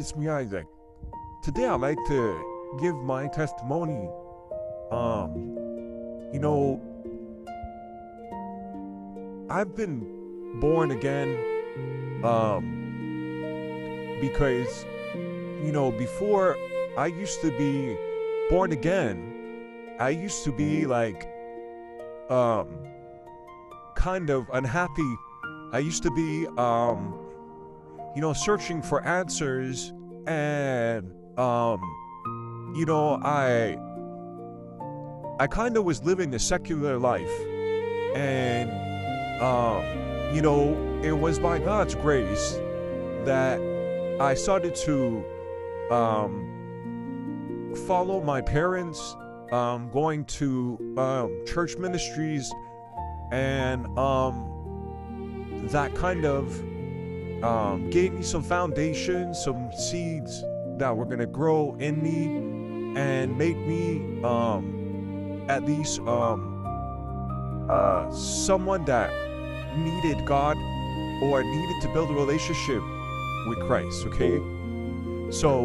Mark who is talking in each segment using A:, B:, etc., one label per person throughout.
A: It's me, Isaac. Today I'd like to give my testimony. Um, you know, I've been born again, because, before I used to be born again, I used to be like, um, kind of unhappy. I used to be, searching for answers and, I kind of was living a secular life, and it was by God's grace that I started to follow my parents, going to church ministries, and that kind of gave me some foundation, some seeds that were gonna grow in me and make me at least someone that needed God or needed to build a relationship with Christ, okay? So,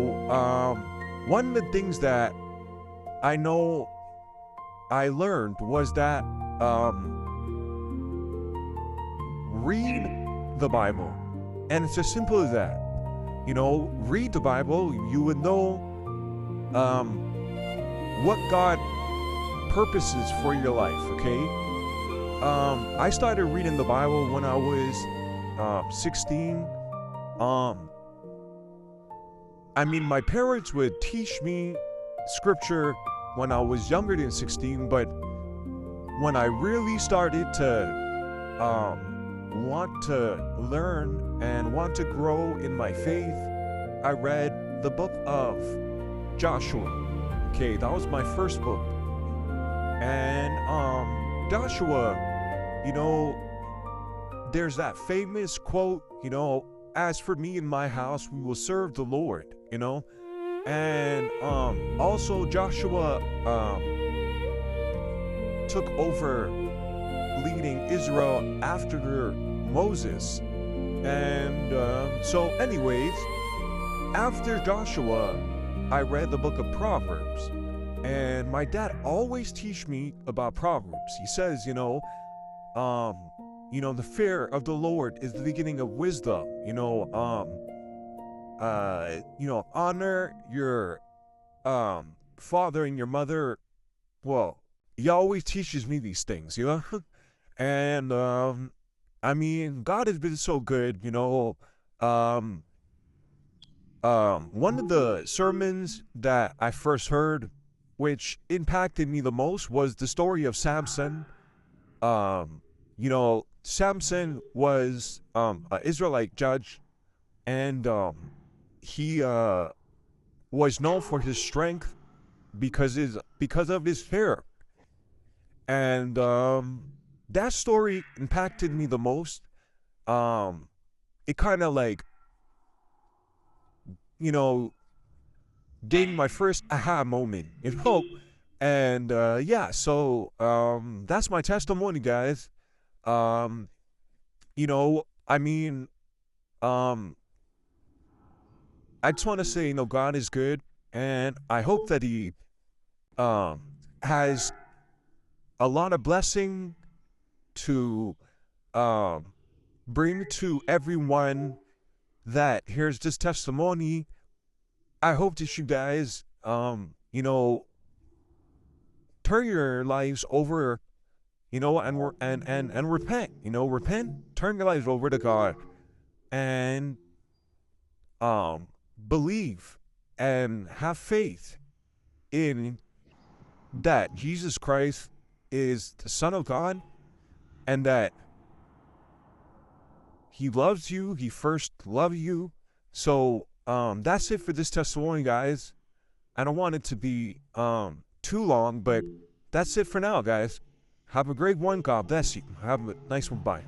A: one of the things that I know I learned was that, read the Bible. And it's as simple as that. Read the Bible, you would know, what God purposes for your life, okay? I started reading the Bible when I was 16. My parents would teach me scripture when I was younger than 16, but when I really started to want to learn and want to grow in my faith, I read the book of Joshua. Okay, that was my first book. And Joshua, there's that famous quote, as for me and my house, we will serve the Lord, And also Joshua took over leading Israel after Moses. And so anyways, after Joshua, I read the book of Proverbs. And my dad always teach me about Proverbs. He says, the fear of the Lord is the beginning of wisdom. Honor your father and your mother. Well, he always teaches me these things, And God has been so good, one of the sermons that I first heard, which impacted me the most, was the story of Samson. Samson was an Israelite judge, and he was known for his strength because of his fear. And that story impacted me the most. It kind of gave me my first aha moment, And so that's my testimony, guys. I just want to say, God is good, and I hope that He has a lot of blessing to bring to everyone that hears this testimony. I hope that you guys, turn your lives over, and repent. Turn your lives over to God, and believe and have faith in that Jesus Christ is the Son of God, and that He loves you. He first loved you. So that's it for this testimony, guys. I don't want it to be too long, but that's it for now, guys. Have a great one. God bless you. Have a nice one. Bye.